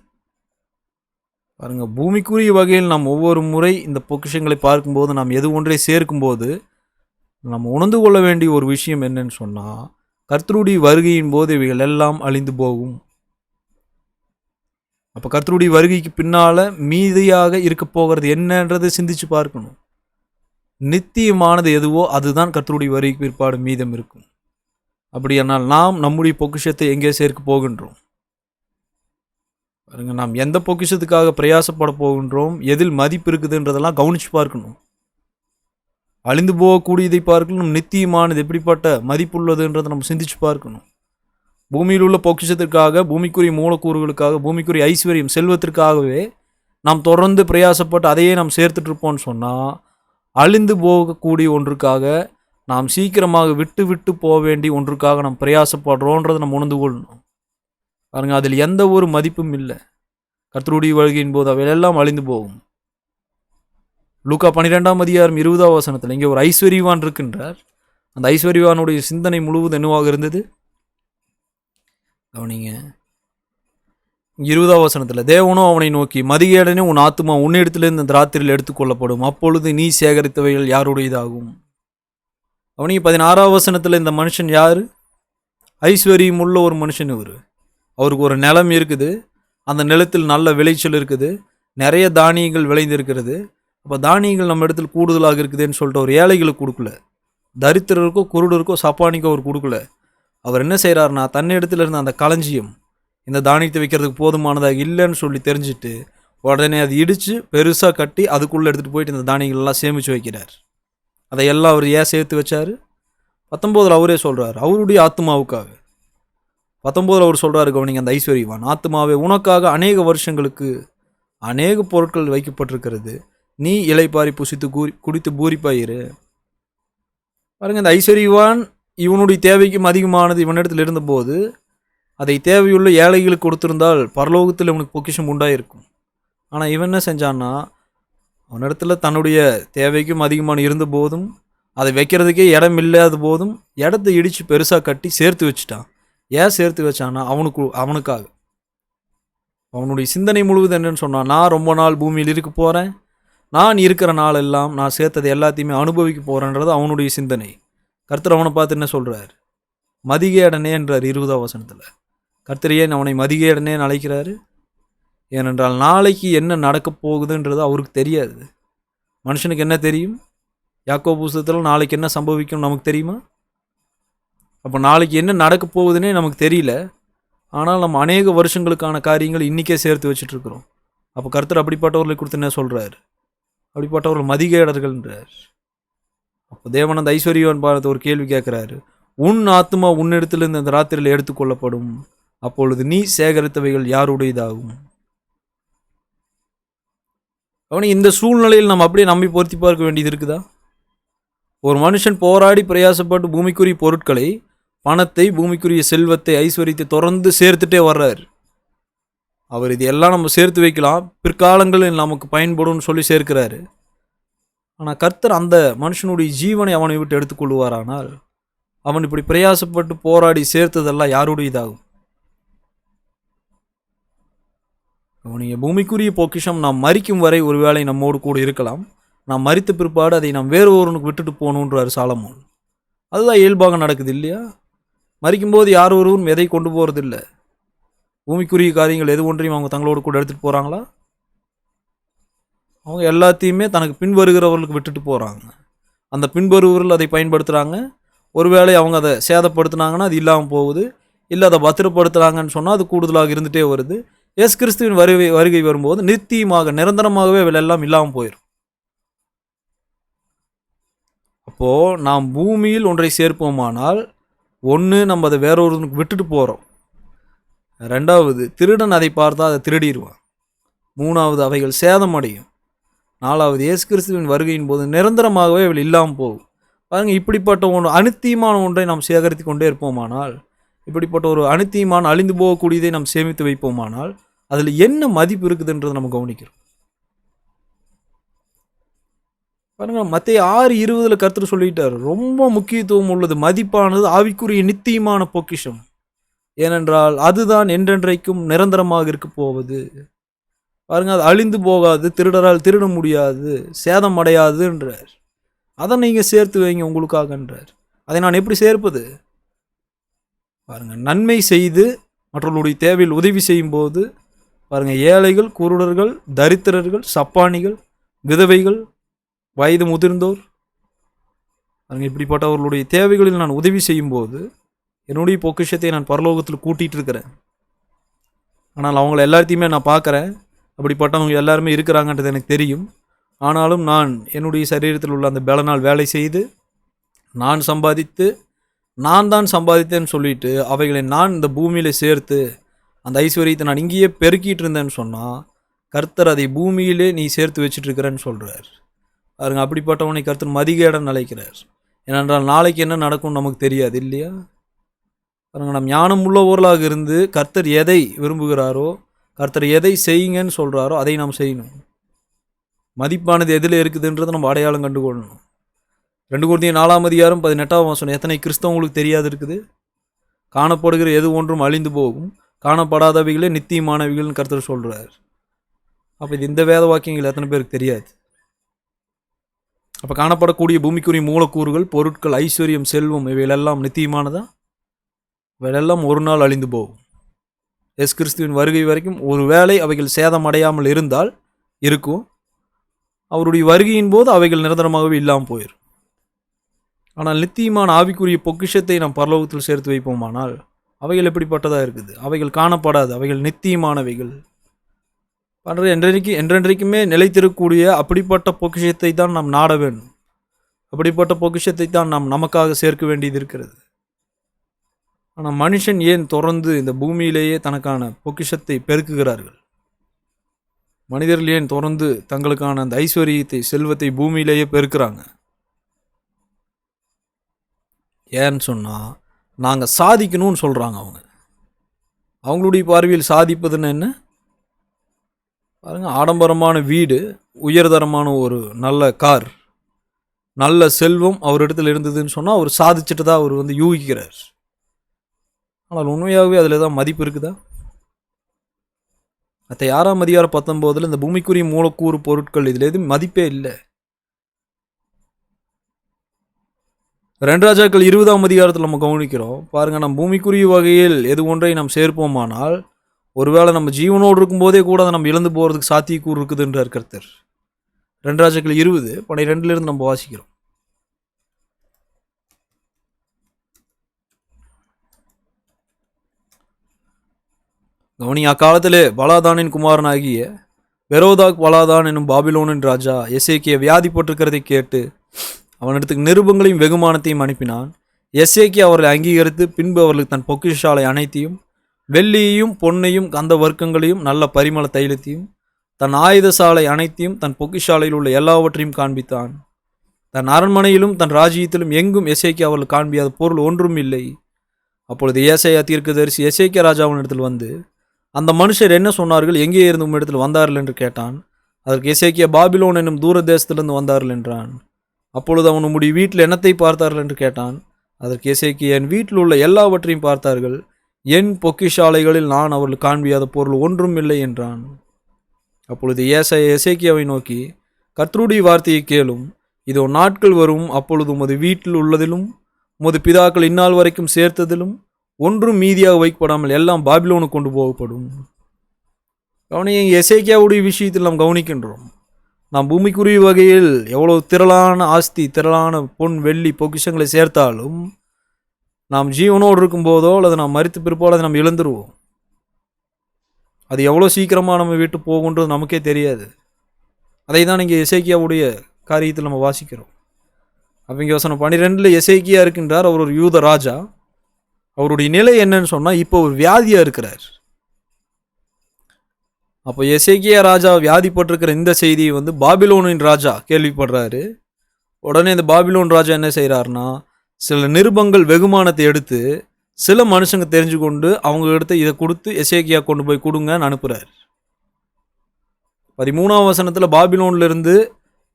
பாருங்கள், பூமிக்குரிய வகையில் நாம் ஒவ்வொரு முறை இந்த பொக்கிஷங்களை பார்க்கும்போது, நாம் எது ஒன்றை சேர்க்கும்போது நம்ம உணர்ந்து கொள்ள வேண்டிய ஒரு விஷயம் என்னன்னு சொன்னால், கர்த்தருடைய வருகையின் போது இவைகள் எல்லாம் அழிந்து போகும். அப்போ கர்த்தருடைய வருகைக்கு பின்னால் மீதியாக இருக்க போகிறது என்னன்றது சிந்திச்சு பார்க்கணும். நித்தியமானது எதுவோ அதுதான் கர்த்தருடைய வருகைக்கு பிற்பாடு மீதம் இருக்கும். அப்படியானால் நாம் நம்முடைய பொக்கிஷத்தை எங்கே சேர்க்க போகின்றோம்? பாருங்க, நாம் எந்த பொக்கிஷத்துக்காக பிரயாசப்பட போகின்றோம், எதில் மதிப்பு இருக்குதுன்றதெல்லாம் கவனித்து பார்க்கணும். அழிந்து போகக்கூடியதை பார்க்கணும், நித்தியமானது எப்படிப்பட்ட மதிப்புள்ளதுன்றதை நம்ம சிந்திச்சு பார்க்கணும். பூமியில் உள்ள பொக்கிஷத்திற்காக, பூமிக்குரிய மூலக்கூறுகளுக்காக, பூமிக்குரிய ஐஸ்வர்யம் செல்வத்திற்காகவே நாம் தொடர்ந்து பிரயாசப்பட்டு அதையே நாம் சேர்த்துட்ருப்போம்னு சொன்னால், அழிந்து போகக்கூடிய ஒன்றுக்காக, நாம் சீக்கிரமாக விட்டு விட்டு போக வேண்டிய ஒன்றுக்காக நாம் பிரயாசப்படுறோன்றதை நம்ம உணர்ந்து கொள்ளணும். பாருங்கள், அதில் எந்த ஒரு மதிப்பும் இல்லை. கர்த்தருடைய வருகையின் போது அவையெல்லாம் அழிந்து போகும். லூக்கா 12:20 இங்கே ஒரு ஐஸ்வர்யவான் இருக்கின்றார். அந்த ஐஸ்வர்யவானுடைய சிந்தனை முழுவதும் என்னவாக இருந்தது? கவனிங்க, 20 தேவனோ அவனை நோக்கி, மதிகேடனே, உன் ஆத்துமா உன்னிடத்திலிருந்து இந்த ராத்திரியில் எடுத்துக்கொள்ளப்படும், அப்பொழுது நீ சேகரித்தவைகள் யாருடையதாகும். அவனிங்க 16 இந்த மனுஷன் யார்? ஐஸ்வர்யம் உள்ள ஒரு மனுஷன். அவருக்கு ஒரு நிலம் இருக்குது, அந்த நிலத்தில் நல்ல விளைச்சல் இருக்குது, நிறைய தானியங்கள் விளைந்திருக்கிறது. அப்போ தானியங்கள் நம்ம இடத்துல கூடுதலாக இருக்குதுன்னு சொல்லிட்டு ஒரு ஏழைகளுக்கு கொடுக்கல, தரித்திரருக்கோ குருடருக்கோ சப்பானிக்கோ அவர் கொடுக்கல. அவர் என்ன செய்கிறாருன்னா, தன்னிடத்தில் இருந்த அந்த களஞ்சியம் இந்த தானியத்தை வைக்கிறதுக்கு போதுமானதாக இல்லைன்னு சொல்லி தெரிஞ்சுட்டு உடனே அதை இடித்து பெருசாக கட்டி அதுக்குள்ளே எடுத்துகிட்டு போயிட்டு இந்த தானியங்கள்லாம் சேமித்து வைக்கிறார். அதையெல்லாம் அவர் ஏன் சேர்த்து வச்சார்? 19 அவரே சொல்கிறார், அவருடைய ஆத்மாவுக்காக. 19 அவர் சொல்கிறாரு, கவனிங்க, அந்த ஐஸ்வர்யவான், ஆத்மாவே, உனக்காக அநேக வருஷங்களுக்கு அநேக பொருட்கள் வைக்கப்பட்டிருக்கிறது, நீ இலைப்பாரி புசித்து குடித்து பூரிப்பாயிரு. பாருங்க, இந்த ஐஸ்வர்யவான் இவனுடைய தேவைக்கும் அதிகமானது இவனிடத்தில் இருந்தபோது அதை தேவையுள்ள ஏழைகளுக்கு கொடுத்திருந்தால் பரலோகத்தில் இவனுக்கு பொக்கிஷம் உண்டாயிருக்கும். ஆனால் இவன் என்ன செஞ்சான்னா, அவனிடத்தில் தன்னுடைய தேவைக்கும் அதிகமான இருந்த போதும், அதை வைக்கிறதுக்கே இடம் இல்லாத போதும் இடத்தை இடித்து பெருசாக கட்டி சேர்த்து வச்சுட்டான். ஏன் சேர்த்து வச்சான்னா, அவனுக்காக. அவனுடைய சிந்தனை முழுவதும் என்னன்னு சொன்னான், நான் ரொம்ப நாள் பூமியில் இருக்க போகிறேன், நான் இருக்கிற நாள் எல்லாம் நான் சேர்த்ததை எல்லாத்தையுமே அனுபவிக்க போகிறேன்றது அவனுடைய சிந்தனை. கர்த்தர் அவனை பார்த்து என்ன சொல்கிறார்? மதிகேடனே என்றார் 20 கர்த்தர் ஏன் அவனை மதிகேடனே அழைக்கிறாரு? ஏனென்றால் நாளைக்கு என்ன நடக்கப் போகுதுன்றது அவருக்கு தெரியாது. மனுஷனுக்கு என்ன தெரியும்? யாக்கோபு புஸ்தகத்தில் நாளைக்கு என்ன சம்பவிக்கும் நமக்கு தெரியுமா? அப்போ நாளைக்கு என்ன நடக்க போகுதுன்னே நமக்கு தெரியல. ஆனால் நம்ம அநேக வருஷங்களுக்கான காரியங்கள் இன்றைக்கே சேர்த்து வச்சுட்ருக்குறோம். அப்போ கர்த்தர் அப்படிப்பட்டவர்களை கொடுத்து என்ன சொல்கிறார்? அப்படிப்பட்டவர்கள் மதிகேடர்கள்ன்றார். அப்போ தேவன் அந்த ஐஸ்வர்யவான் பார்த்து ஒரு கேள்வி கேட்குறாரு. உன் ஆத்மா உன்னிடத்திலிருந்து அந்த ராத்திரியில் எடுத்துக்கொள்ளப்படும், அப்பொழுது நீ சேகரித்தவைகள் யாருடையதாகும்? அவனை இந்த சூழ்நிலையில் நம்ம அப்படியே நம்பி பொருத்தி பார்க்க வேண்டியது இருக்குதா? ஒரு மனுஷன் போராடி பிரயாசப்பட்டு பூமிக்குரிய பொருட்களை, பணத்தை, பூமிக்குரிய செல்வத்தை, ஐஸ்வர்யத்தை தொடர்ந்து சேர்த்துட்டே வர்றார். அவர் இது எல்லாம் நம்ம சேர்த்து வைக்கலாம், பிற்காலங்களில் நமக்கு பயன்படும் சொல்லி சேர்க்கிறாரு. ஆனால் கர்த்தர் அந்த மனுஷனுடைய ஜீவனை அவனை விட்டு எடுத்துக்கொள்வாரானால், அவன் இப்படி பிரயாசப்பட்டு போராடி சேர்த்ததெல்லாம் யாருடையதாகும்? அவனுடைய பூமிக்குரிய பொக்கிஷம் நாம் மரிக்கும் வரை ஒரு வேளை நம்மோடு கூட இருக்கலாம். நாம் மரித்த பிற்பாடு அதை நாம் வேறு ஒருவனுக்கு விட்டுட்டு போகணுன்றார் சாலமோன். அதுதான் இயல்பாக நடக்குது இல்லையா? மரிக்கும்போது யார் ஒருவரும் எதை கொண்டு போகிறதில்லை. பூமிக்குரிய காரியங்கள் எது ஒன்றையும் அவங்க தங்களோடு கூட எடுத்துகிட்டு போகிறாங்களா? அவங்க எல்லாத்தையுமே தனக்கு பின்வருகிறவர்களுக்கு விட்டுட்டு போகிறாங்க. அந்த பின்வருவர்கள் அதை பயன்படுத்துகிறாங்க. ஒருவேளை அவங்க அதை சேதப்படுத்தினாங்கன்னா அது இல்லாமல் போகுது. இல்லை அதை பத்திரப்படுத்துகிறாங்கன்னு சொன்னால் அது கூடுதலாக இருந்துகிட்டே வருது. இயேசு கிறிஸ்துவின் வருகை வரும்போது நித்தியமாக நிரந்தரமாகவே எல்லாம் இல்லாமல் போயிடும். அப்போது நாம் பூமியில் ஒன்றை சேர்ப்போமானால், ஒன்று நம்ம அதை வேறொருவனுக்கு விட்டுட்டு போகிறோம். ரெண்டாவது, திருடன் அதை பார்த்தா அதை திருடிடுவான். மூணாவது, அவைகள் சேதமடையும். நாலாவது, இயேசு கிறிஸ்துவின் வருகையின் போது நிரந்தரமாகவே அவள் இல்லாமல் போகும். பாருங்கள், இப்படிப்பட்ட ஒன்று அனித்தியமான ஒன்றை நாம் சேகரித்து கொண்டே இருப்போமானால், இப்படிப்பட்ட ஒரு அனித்தியமான அழிந்து போகக்கூடியதை நாம் சேமித்து வைப்போமானால், அதில் என்ன மதிப்பு இருக்குதுன்றதை நம்ம கவனிக்கிறோம். பாருங்க, மத்தேயு 6:20 கர்த்தர் சொல்லிட்டார், ரொம்ப முக்கியத்துவம் உள்ளது, மதிப்பானது ஆவிக்குரிய நித்தியமான பொக்கிஷம். ஏனென்றால் அதுதான் என்றென்றைக்கும் நிரந்தரமாக இருக்க போவது. பாருங்க, அது அழிந்து போகாது, திருடரால் திருட முடியாது, சேதம் அடையாதுன்றார். அதை நீங்கள் சேர்த்து வைங்க உங்களுக்காகன்றார். அதை நான் எப்படி சேர்ப்பது? பாருங்கள், நன்மை செய்து மற்றவர்களுடைய தேவையில் உதவி செய்யும் போது பாருங்கள், ஏழைகள், குருடர்கள், தரித்திரர்கள், சப்பானிகள், விதவைகள், வயது முதிர்ந்தோர், பாருங்கள், இப்படிப்பட்டவர்களுடைய தேவைகளில் நான் உதவி செய்யும்போது என்னுடைய பொக்கிஷத்தை நான் பரலோகத்தில் கூட்டிகிட்டு இருக்கிறேன். ஆனால் அவங்கள எல்லாத்தையுமே நான் பார்க்குறேன். அப்படிப்பட்டவங்க எல்லாருமே இருக்கிறாங்கன்றது எனக்கு தெரியும். ஆனாலும் நான் என்னுடைய சரீரத்தில் உள்ள அந்த பலனால் வேலை செய்து நான் சம்பாதித்து நான் தான் சம்பாதித்தேன்னு சொல்லிட்டு அவைகளை நான் இந்த பூமியில் சேர்த்து அந்த ஐஸ்வர்யத்தை நான் இங்கேயே பெருக்கிட்டு இருந்தேன்னு சொன்னால், கர்த்தர் அதை பூமியிலே நீ சேர்த்து வச்சுட்டு இருக்கிறேன்னு சொல்கிறார். பாருங்க, அப்படிப்பட்டவனை கர்த்தர் மதிகேடன் அழைக்கிறார். ஏனென்றால் நாளைக்கு என்ன நடக்கும்னு நமக்கு தெரியாது இல்லையா? பாருங்க, நம் ஞானம் உள்ளவர்களாக இருந்து கர்த்தர் எதை விரும்புகிறாரோ, கர்த்தர் எதை செய்யுங்கன்னு சொல்கிறாரோ அதை நாம் செய்யணும். மதிப்பானது எதில் இருக்குதுன்றதை நம்ம அடையாளம் கண்டுகொள்ளணும். 2 Corinthians 4:18 எத்தனை கிறிஸ்தவங்களுக்கு தெரியாது இருக்குது? காணப்படுகிற எது ஒன்றும் அழிந்து போகும், காணப்படாதவைகளே நித்தியமானவைகள்னு கர்த்தர் சொல்கிறார். அப்போ இது இந்த வேத வாக்கியங்கள் எத்தனை பேருக்கு தெரியாது? அப்போ காணப்படக்கூடிய பூமிக்குரிய மூலக்கூறுகள், பொருட்கள், ஐஸ்வர்யம், செல்வம் இவைகளெல்லாம் நித்தியமானதா? இவைகளெல்லாம் ஒரு நாள் அழிந்து போகும். இயேசு கிறிஸ்துவின் வருகை வரைக்கும் ஒரு வேளை அவைகள் சேதம் அடையாமல் இருந்தால் இருக்கும். அவருடைய வருகையின் போது அவைகள் நிரந்தரமாகவே இல்லாமல் போயிடும். ஆனால் நித்தியமான ஆவிக்குரிய பொக்கிஷத்தை நாம் பரலோகத்தில் சேர்த்து வைப்போமானால் அவைகள் எப்படிப்பட்டதாக இருக்குது? அவைகள் காணப்படாது, அவைகள் நித்தியமானவைகள். என்றென்றைக்குமே நிலைத்திருக்கக்கூடிய அப்படிப்பட்ட பொக்கிஷத்தை தான் நாம் நாட வேண்டும். அப்படிப்பட்ட பொக்கிஷத்தை தான் நாம் நமக்காக சேர்க்க வேண்டியது இருக்கிறது. ஆனால் மனுஷன் ஏன் தொடர்ந்து இந்த பூமியிலேயே தனக்கான பொக்கிஷத்தை பெருக்குகிறார்கள்? மனிதர்கள் ஏன் தொடர்ந்து தங்களுக்கான அந்த ஐஸ்வர்யத்தை, செல்வத்தை பூமியிலேயே பெருக்கிறாங்க? ஏன்னு சொன்னால், நாங்கள் சாதிக்கணும்னு சொல்கிறாங்க. அவங்களுடைய பார்வையில் சாதிப்பதுன்னு என்ன? பாருங்கள், ஆடம்பரமான வீடு, உயர்தரமான ஒரு நல்ல கார், நல்ல செல்வம் அவரிடத்தில் இருந்ததுன்னு சொன்னால் அவர் சாதிச்சுட்டு தான் அவர் யூகிக்கிறார். ஆனால் உண்மையாகவே அதில் தான் மதிப்பு இருக்குதா? மற்ற 6:19 இந்த பூமிக்குரிய மூலக்கூறு பொருட்கள் இதில் எதுவும் மதிப்பே இல்லை. 2 ராஜாக்கள் 20 நம்ம கவனிக்கிறோம். பாருங்கள், நம்ம பூமிக்குரிய வகையில் எது ஒன்றை நாம் சேர்ப்போமானால் ஒருவேளை நம்ம ஜீவனோடு இருக்கும்போதே கூட அதை நம்ம இழந்து போகிறதுக்கு சாத்தியக்கூறு இருக்குதுன்றார் கர்த்தர். 2 ராஜாக்கள் 20:12 நம்ம வாசிக்கிறோம். கவனி, அக்காலத்திலே பலாதானின் குமாரனாகிய பெரோதாக் வலாதான் என்னும் பாபிலோனின் ராஜா எசேக்கியா வியாதிப்பட்டிருக்கிறதை கேட்டு அவனிடத்துக்கு நிருபங்களையும் வெகுமானத்தையும் அனுப்பினான். எசேக்கியா அவர்களை அங்கீகரித்து பின்பு அவர்களுக்கு தன் பொக்கிஷாலை அனைத்தையும் வெள்ளியையும் பொன்னையும் கந்த வர்க்கங்களையும் நல்ல பரிமள தைலத்தையும் தன் ஆயுத சாலை அனைத்தையும் தன் பொக்கிஷாலையில் உள்ள எல்லாவற்றையும் காண்பித்தான். தன் அரண்மனையிலும் தன் ராஜ்யத்திலும் எங்கும் எசேக்கியா அவர்கள் காண்பியாத பொருள் ஒன்றும் இல்லை. அப்பொழுது ஏசாயா தீர்க்கதரிசி எசேக்கியா ராஜாவினிடத்தில் வந்து, அந்த மனுஷர் என்ன சொன்னார்கள், எங்கே இருந்து உம்மிடத்தில் வந்தார்கள் என்று கேட்டான். அதற்கு எசேக்கியா பாபிலோன் என்னும் தூர தேசத்திலிருந்து வந்தார்கள் என்றான். அப்பொழுது அவன் உம்முடைய வீட்டில் என்னத்தை பார்த்தார்கள் என்று கேட்டான். அதற்கு எசேக்கியா, என் வீட்டில் உள்ள எல்லாவற்றையும் பார்த்தார்கள், என் பொக்கிஷாலைகளில் நான் அவர்கள் காண்பியாத பொருள் ஒன்றும் இல்லை என்றான். அப்பொழுது ஏசாயா எசேக்கியாவை நோக்கி, கர்த்தருடைய வார்த்தையை கேளும், இதோ நாட்கள் வரும், அப்பொழுது உமது வீட்டில் உள்ளதிலும் உமது பிதாக்கள் இந்நாள் வரைக்கும் சேர்த்ததிலும் ஒன்றும் மீதியாக வைக்கப்படாமல் எல்லாம் பாபிலோனுக்கு கொண்டு போகப்படும். எசேக்கியாவுடைய விஷயத்தில் நாம் கவனிக்கின்றோம். நாம் பூமிக்குரிய வகையில் எவ்வளவு திரளான ஆஸ்தி, திரளான பொன் வெள்ளி பொக்கிஷங்களை சேர்த்தாலும் நாம் ஜீவனோடு இருக்கும்போதோ அல்லது நாம் மரித்து பிற்பாடு அதை நாம் இழந்துருவோம். அது எவ்வளோ சீக்கிரமாக நம்ம விட்டு போகுன்றது நமக்கே தெரியாது. அதை தான் இங்கே எசேக்கியாவுடைய காரியத்தில் நம்ம வாசிக்கிறோம். அவங்க வசனம் 12 எசேக்கியா இருக்கின்றார். அவர் ஒரு யூத ராஜா. அவருடைய நிலை என்னன்னு சொன்னால், இப்போ ஒரு வியாதியாக இருக்கிறார். அப்போ எசேக்கியா ராஜா வியாதிப்பட்டிருக்கிற இந்த செய்தியை பாபிலோனின் ராஜா கேள்விப்படுறாரு. உடனே இந்த பாபிலோன் ராஜா என்ன செய்கிறாருன்னா, சில நிருபங்கள் வெகுமானத்தை எடுத்து சில மனுஷங்க தெரிஞ்சு கொண்டு அவங்க எடுத்து இதை கொடுத்து எசேக்கியா கொண்டு போய் கொடுங்கன்னு அனுப்புகிறார். 13ஆம் வசனத்தில் பாபிலோன்லேருந்து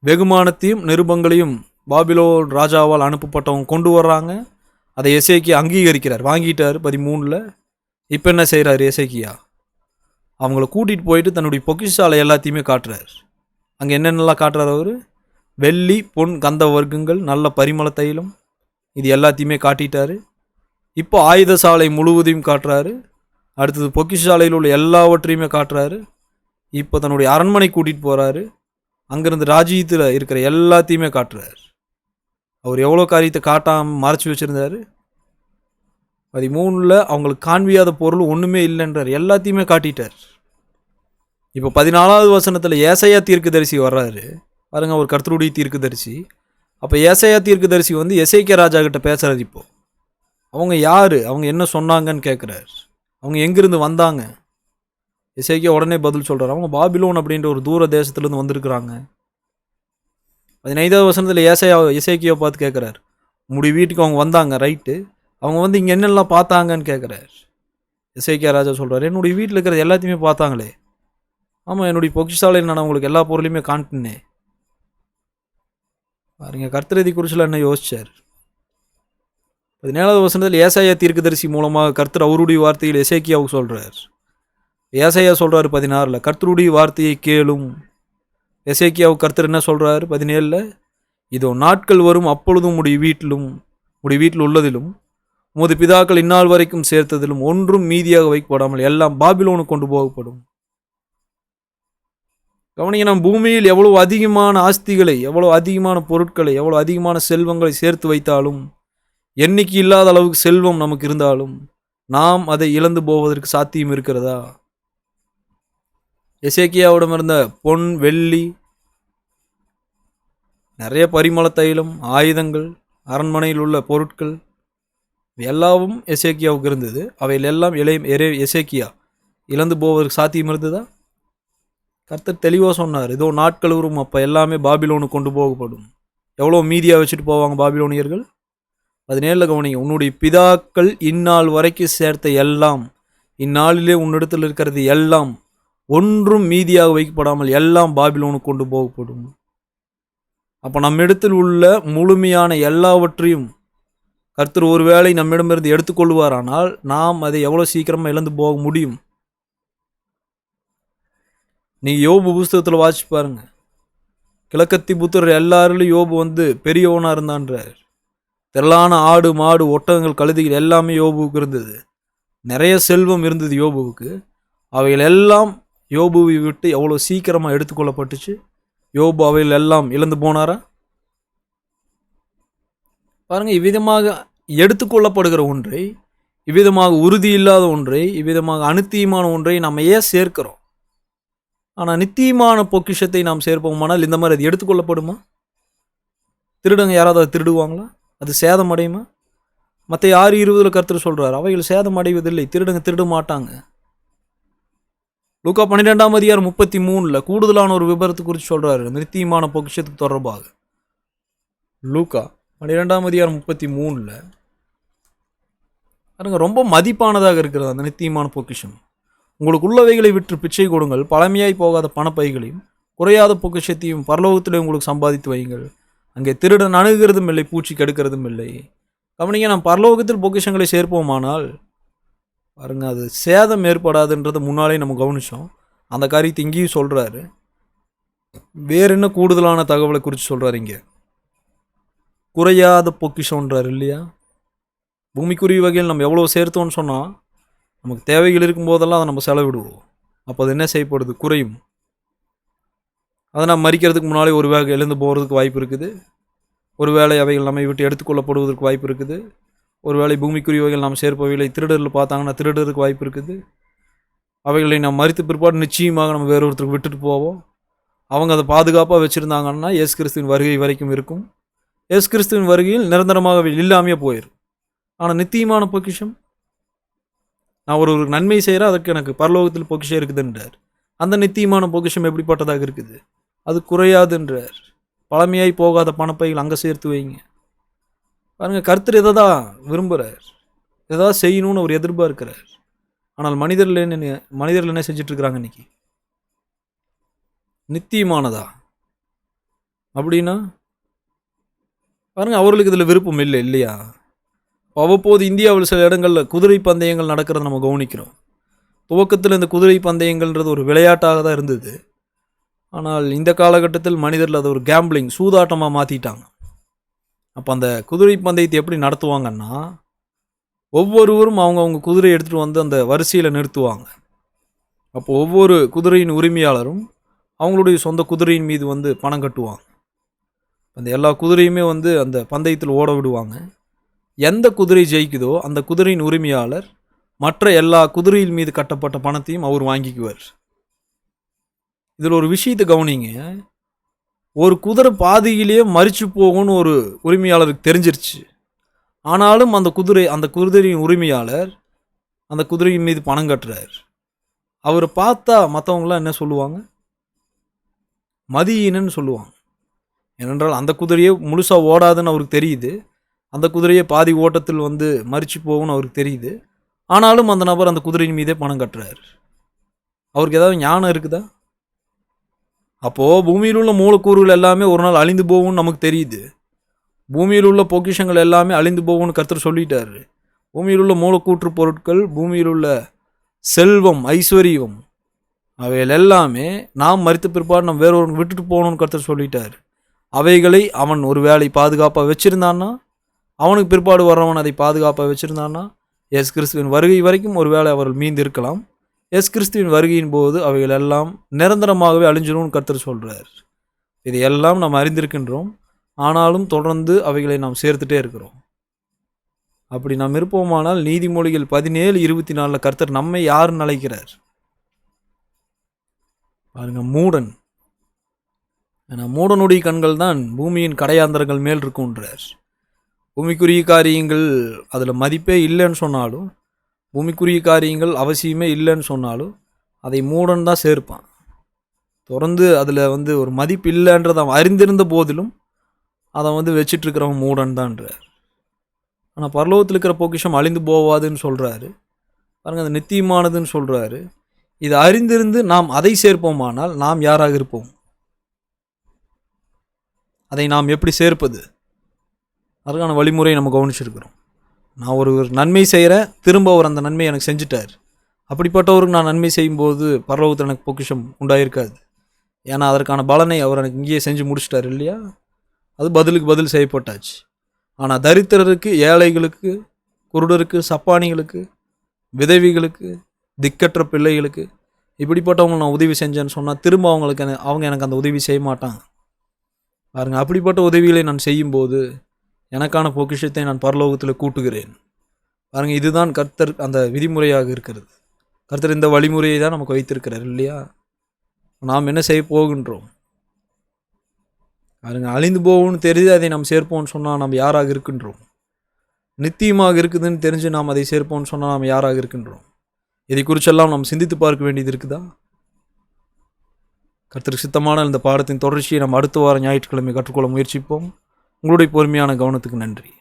வெகுமானத்தையும் நிருபங்களையும் பாபிலோன் ராஜாவால் அனுப்பப்பட்டவங்க கொண்டு வர்றாங்க. அதை எசேக்கியா அங்கீகரிக்கிறார், வாங்கிட்டார் 13. இப்போ என்ன செய்கிறார் எசேக்கியா, அவங்கள கூட்டிகிட்டு போயிட்டு தன்னுடைய பொக்கிஷாலை எல்லாத்தையுமே காட்டுறார். அங்கே என்னென்னலாம் காட்டுறார் அவர், வெள்ளி பொன் கந்த வர்க்கங்கள் நல்ல பரிமள தைலம், இது எல்லாத்தையுமே காட்டிட்டாரு. இப்போ ஆயுத சாலை முழுவதையும் காட்டுறாரு. அடுத்தது பொக்கிஷாலையில் உள்ள எல்லாவற்றையுமே காட்டுறாரு. இப்போ தன்னுடைய அரண்மனை கூட்டிகிட்டு போகிறாரு. அங்கேருந்து ராஜ்யத்தில் இருக்கிற எல்லாத்தையுமே காட்டுறாரு. அவர் எவ்வளோ காரியத்தை காட்டாமல் மறைச்சி வச்சுருந்தார். 13 அவங்களுக்கு காண்பியாத பொருள் ஒன்றுமே இல்லைன்றார், எல்லாத்தையுமே காட்டிட்டார். இப்போ 14வது வசனத்தில் ஏசாயா தீர்க்கதரிசி வர்றாரு பாருங்க, ஒரு கர்த்தருடைய தீர்க்கதரிசி. அப்போ ஏசாயா தீர்க்கதரிசி எசேக்கியா ராஜா கிட்ட பேசுகிறார். இப்போ அவங்க யார், அவங்க என்ன சொன்னாங்கன்னு கேட்குறாரு. அவங்க எங்கேருந்து வந்தாங்க. எசேக்கியா உடனே பதில் சொல்கிறார், அவங்க பாபிலோன் அப்படின்ற ஒரு தூர தேசத்துலேருந்து வந்திருக்கிறாங்க. 15வது வசனத்தில் எசேக்கியா பார்த்து கேட்குறார், உங்களுடைய வீட்டுக்கு அவங்க வந்தாங்க, ரைட்டு, அவங்க இங்கே என்னெல்லாம் பார்த்தாங்கன்னு கேட்குறார். எசேக்கியா ராஜா சொல்கிறார், என்னுடைய வீட்டில் இருக்கிறது எல்லாத்தையுமே பார்த்தாங்களே. ஆமாம், என்னுடைய பொக்கிஷாலையில் நான் உங்களுக்கு எல்லா பொருளையுமே காட்டினே. பாருங்க, கர்த்தரதி குறிச்சில் என்ன யோசிச்சார். 17வது வசனத்தில் ஏசாயா தீர்க்கதரிசி மூலமாக கர்த்தர் அவருடைய வார்த்தையில் எசேக்கியாவுக்கு சொல்கிறார். ஏசாயா சொல்கிறார் 16, கர்த்தருடைய வார்த்தையை கேளும். எசேக்கியாவுக்கு கர்த்தர் என்ன சொல்கிறார் 17, இதோ நாட்கள் வரும், அப்பொழுதும் உடைய வீட்டில் உள்ளதிலும் உமது பிதாக்கள் இந்நாள் வரைக்கும் சேர்த்ததிலும் ஒன்றும் மீதியாக வைக்கப்படாமல் எல்லாம் பாபிலோனுக்கு கொண்டு போகப்படும். கவனிங்க, நம் பூமியில் எவ்வளவு அதிகமான ஆஸ்திகளை, எவ்வளோ அதிகமான பொருட்களை, எவ்வளோ அதிகமான செல்வங்களை சேர்த்து வைத்தாலும், எண்ணிக்கை இல்லாத அளவுக்கு செல்வம் நமக்கு இருந்தாலும் நாம் அதை இழந்து போவதற்கு சாத்தியம் இருக்கிறதா? எசேக்கியாவிடம் இருந்த பொன் வெள்ளி, நிறைய பரிமள தைலம், ஆயுதங்கள், அரண்மனையில் உள்ள பொருட்கள் எல்லாவும் எசேக்கியாவுக்கு இருந்தது. அவையில் எல்லாம் எசேக்கியா இழந்து போவதற்கு சாத்தியம் இருந்ததா? கர்த்தர் தெளிவாக சொன்னார், இதோ நாட்கள் வரும், அப்போ எல்லாமே பாபிலோனுக்கு கொண்டு போகப்படும். எவ்வளோ மீதியாக வச்சுட்டு போவாங்க பாபிலோனியர்கள்? 17 கவனிங்க, உன்னுடைய பிதாக்கள் இந்நாள் வரைக்கும் சேர்த்த எல்லாம், இந்நாளிலே உன்னிடத்தில் இருக்கிறது எல்லாம் ஒன்றும் மீதியாக வைக்கப்படாமல் எல்லாம் பாபிலோனுக்கு கொண்டு போகப்படும். அப்போ நம்மிடத்தில் உள்ள முழுமையான எல்லாவற்றையும் கர்த்தர் ஒருவேளை நம்மிடமிருந்து எடுத்துக்கொள்வாரானால் நாம் அதை எவ்வளோ சீக்கிரமாக இழந்து போக முடியும்? நீங்கள் யோபு புஸ்தகத்தில் வாசிச்சு பாருங்க. கிழக்கத்தி புத்திரர் எல்லாரிலும் யோபு பெரியவனாக இருந்தான்றார். திரளான ஆடு மாடு ஒட்டகங்கள் கழுதைகள் எல்லாமே யோபுவுக்கு இருந்தது. நிறைய செல்வம் இருந்தது யோபுவுக்கு. அவைகள் எல்லாம் யோபுவை விட்டு எவ்வளோ சீக்கிரமாக எடுத்துக்கொள்ளப்பட்டுச்சு. யோபு அவைகள் எல்லாம் இழந்து போனாரா? பாருங்கள், இவ்விதமாக எடுத்துக்கொள்ளப்படுகிற ஒன்றை, இவ்விதமாக உறுதி இல்லாத ஒன்றை, இவ்விதமாக அனுத்தியமான ஒன்றை நம்ம ஏன் சேர்க்கிறோம்? ஆனால் நித்தியமான பொக்கிஷத்தை நாம் சேர்ப்போமானால் இந்த மாதிரி அது எடுத்துக்கொள்ளப்படுமா? திருடங்க யாராவது அதை திருடுவாங்களா? அது சேதம் அடையுமா? மற்ற 6:20 கர்த்தர் சொல்கிறார், அவைகள் சேதம் அடைவதில்லை, திருடங்க திருட மாட்டாங்க. லூக்கா 12:33 கூடுதலான ஒரு விபரத்து குறித்து சொல்கிறாரு நித்தியமான பொக்கிஷத்துக்கு தொடர்பாக. லூக்கா 12:33 பாருங்க, ரொம்ப மதிப்பானதாக இருக்கிறது அந்த நித்தியமான பொக்கிஷம். உங்களுக்கு உள்ளவைகளை விற்று பிச்சை கொடுங்கள், பழமையாய் போகாத பணப்பைகளையும் குறையாத பொக்கிஷத்தையும் பரலோகத்திலே உங்களுக்கு சம்பாதித்து வையுங்கள், அங்கே திருடன் அணுகிறதும் இல்லை, பூச்சி கெடுக்கிறதும் இல்லை. கவனிங்க, நாம் பரலோகத்தில் பொக்கிஷங்களை சேர்ப்போமானால் பாருங்க, அது சேதம் ஏற்படாதுன்றதை முன்னாலே நம்ம கவனித்தோம். அந்த காரியத்தை இங்கேயும் சொல்கிறாரு. வேற என்ன கூடுதலான தகவலை குறித்து சொல்கிறாரு இங்கே? குறையாத பொக்கிஷன்றார் இல்லையா? பூமிக்குரிய வகையில் நம்ம எவ்வளோ சேர்த்தோன்னு சொன்னால் நமக்கு தேவைகள் இருக்கும்போதெல்லாம் அதை நம்ம செலவிடுவோம். அப்போ அது என்ன செய்யப்படுது? குறையும். அதை நம்ம மறிக்கிறதுக்கு முன்னாலே ஒரு வேலை எழுந்து போகிறதுக்கு வாய்ப்பு இருக்குது. ஒரு வேளை அவைகள் நம்மை விட்டு எடுத்துக்கொள்ளப்படுவதற்கு வாய்ப்பு இருக்குது. ஒரு வேளை பூமிக்குரியவைகள் நாம் சேர்ப்பவைகளை திருடர்கள் பார்த்தாங்கன்னா திருடருக்கு வாய்ப்பு இருக்குது. அவைகளை நாம் மறித்த பிற்பாடு நிச்சயமாக நம்ம வேற ஒருத்தருக்கு விட்டுட்டு போவோம். அவங்க அதை பாதுகாப்பாக வச்சுருந்தாங்கன்னா இயேசு கிறிஸ்துவின் வருகை வரைக்கும் இருக்கும். இயேசு கிறிஸ்துவின் வருகையில் நிரந்தரமாக இல்லாமையே போயிடும். ஆனால் நித்தியமான பொக்கிஷம், நான் ஒரு நன்மை செய்கிறேன், அதுக்கு எனக்கு பரலோகத்தில் பொக்கிஷம் இருக்குதுன்றார். அந்த நித்தியமான பொக்கிஷம் எப்படிப்பட்டதாக இருக்குது? அது குறையாதுன்றார். பழமையாய் போகாத பணப்பைகள் அங்கே சேர்த்து வைங்க. பாருங்கள், கர்த்தர் எதை தான் விரும்புகிறார்? எதாவது செய்யணும்னு அவர் எதிர்பார்க்கிறார். ஆனால் மனிதர்கள் என்ன செஞ்சிட்ருக்கிறாங்க இன்னைக்கு? நித்தியமானதா அப்படின்னா பாருங்கள், அவர்களுக்கு இதில் விருப்பம் இல்லை இல்லையா? அவ்வப்போது இந்தியாவில் சில இடங்களில் குதிரை பந்தயங்கள் நடக்கிறத நம்ம கவனிக்கிறோம். துவக்கத்தில் இந்த குதிரை பந்தயங்கள்ன்றது ஒரு விளையாட்டாக தான் இருந்தது. ஆனால் இந்த காலகட்டத்தில் மனிதர்கள் அதை ஒரு கேம்பிளிங், சூதாட்டமாக மாற்றிட்டாங்க. அப்போ அந்த குதிரை பந்தயத்தை எப்படி நடத்துவாங்கன்னா, ஒவ்வொருவரும் அவங்க குதிரையை எடுத்துகிட்டு வந்து அந்த வரிசையில் நிறுத்துவாங்க. அப்போ ஒவ்வொரு குதிரையின் உரிமையாளரும் அவங்களுடைய சொந்த குதிரையின் மீது வந்து பணம் கட்டுவாங்க. அந்த எல்லா குதிரையுமே வந்து அந்த பந்தயத்தில் ஓட விடுவாங்க. எந்த குதிரை ஜெயிக்குதோ அந்த குதிரையின் உரிமையாளர் மற்ற எல்லா குதிரையின் மீது கட்டப்பட்ட பணத்தையும் அவர் வாங்கிக்குவார். இதில் ஒரு விஷயத்தை கவனிங்க. ஒரு குதிரை பாதியிலேயே மறித்து போகும்னு ஒரு உரிமையாளருக்கு தெரிஞ்சிருச்சு. ஆனாலும் அந்த குதிரையின் உரிமையாளர் அந்த குதிரையின் மீது பணம் கட்டுறார். அவரை பார்த்தா மற்றவங்களாம் என்ன சொல்லுவாங்க? மதியினன்னு சொல்லுவாங்க. ஏனென்றால் அந்த குதிரையே முழுசாக ஓடாதுன்னு அவருக்கு தெரியுது. அந்த குதிரையை பாதி ஓட்டத்தில் வந்து மறித்து போகும்னு அவருக்கு தெரியுது. ஆனாலும் அந்த நபர் அந்த குதிரையின் மீதே பணம் கட்டுறார். அவருக்கு ஏதாவது ஞானம் இருக்குதா? அப்போது பூமியில் உள்ள மூலக்கூறுகள் எல்லாமே ஒரு நாள் அழிந்து போகும்னு நமக்கு தெரியுது. பூமியில் உள்ள பொக்கிஷங்கள் எல்லாமே அழிந்து போகும்னு கர்த்தர் சொல்லிட்டாரு. பூமியில் உள்ள மூலக்கூற்று பொருட்கள், பூமியில் உள்ள செல்வம், ஐஸ்வர்யம், அவைகள் எல்லாமே நாம் மறித்த பிற்பாடு நம்ம வேறொரு விட்டுட்டு போகணும்னு கர்த்தர் சொல்லிட்டார். அவைகளை அவன் ஒரு வேளை பாதுகாப்பாக வச்சுருந்தான்னா, அவனுக்கு பிற்பாடு வர்றவன் அதை பாதுகாப்பாக வச்சுருந்தான்னா, இயேசு கிறிஸ்துவின் வருகை வரைக்கும் ஒரு வேளை அவர்கள் மீந்து இருக்கலாம். இயேசு கிறிஸ்துவின் வருகையின் போது அவைகள் எல்லாம் நிரந்தரமாகவே அழிஞ்சிடும்னு கர்த்தர் சொல்கிறார். இதையெல்லாம் நாம் அறிந்திருக்கின்றோம். ஆனாலும் தொடர்ந்து அவைகளை நாம் சேர்த்துட்டே இருக்கிறோம். அப்படி நாம் இருப்போமானால் நீதிமொழிகள் 17:24 கர்த்தர் நம்மை யாருன்னு அழைக்கிறார் பாருங்க? மூடன். ஏன்னா மூடனுடைய கண்கள் தான் பூமியின் கடையாந்தரங்கள் மேல் இருக்குன்றார். பூமிக்குரிய காரியங்கள் அதில் மதிப்பே இல்லைன்னு சொன்னாலும், பூமிக்குரிய காரியங்கள் அவசியமே இல்லைன்னு சொன்னாலும் அதை மூடன் தான் சேர்ப்பான். தொடர்ந்து அதில் வந்து ஒரு மதிப்பு இல்லைன்றதை அவன் அறிந்திருந்த போதிலும் அதை வந்து வச்சிட்ருக்கிறவன் மூடன் தான்றார். ஆனால் பரலோகத்தில் இருக்கிற பொக்கிஷம் அழிந்து போவாதுன்னு சொல்கிறாரு பாருங்கள், அது நித்தியமானதுன்னு சொல்கிறாரு. இதை அறிந்திருந்து நாம் அதை சேர்ப்போமானால் நாம் யாராக இருப்போம்? அதை நாம் எப்படி சேர்ப்பது? அதுக்கான வழிமுறையை நம்ம கவனிச்சிருக்கிறோம். நான் ஒரு நன்மை செய்கிறேன், திரும்ப அவர் அந்த நன்மை எனக்கு செஞ்சுட்டார். அப்படிப்பட்டவருக்கு நான் நன்மை செய்யும்போது பரலோகத்தில் எனக்கு பொக்கிஷம் உண்டாயிருக்காது. ஏன்னா அதற்கான பலனை அவர் எனக்கு இங்கேயே செஞ்சு முடிச்சிட்டார் இல்லையா? அது பதிலுக்கு பதில் செய்யப்பட்டாச்சு. ஆனால் தரித்திரருக்கு, ஏழைகளுக்கு, குருடருக்கு, சப்பானிகளுக்கு, விதவிகளுக்கு, திக்கற்ற பிள்ளைகளுக்கு, இப்படிப்பட்டவங்க நான் உதவி செஞ்சேன்னு சொன்னால் திரும்ப அவங்க எனக்கு அந்த உதவி செய்ய மாட்டாங்க பாருங்கள். அப்படிப்பட்ட உதவிகளை நான் செய்யும்போது எனக்கான பொக்கிஷத்தை நான் பரலோகத்தில் கூட்டுகிறேன் பாருங்கள். இதுதான் கர்த்தர் அந்த விதிமுறையாக இருக்கிறது. கர்த்தர் இந்த வழிமுறையை தான் நமக்கு வைத்திருக்கிறார் இல்லையா? நாம் என்ன செய்ய போகின்றோம்? அதுங்க அழிந்து போகும்னு தெரிஞ்சு அதை நாம் சேர்ப்போம்னு சொன்னால் நாம் யாராக இருக்கின்றோம்? நித்தியமாக இருக்குதுன்னு தெரிஞ்சு நாம் அதை சேர்ப்போம்னு சொன்னால் நாம் யாராக இருக்கின்றோம்? இதை குறிச்செல்லாம் நாம் சிந்தித்து பார்க்க வேண்டியது இருக்குதா? கர்த்தருக்கு சித்தமான இந்த பாடத்தின் தொடர்ச்சியை நாம் அடுத்த வாரம் ஞாயிற்றுக்கிழமை கற்றுக்கொள்ள முயற்சிப்போம். உங்களுடைய பொறுமையான கவனத்துக்கு நன்றி.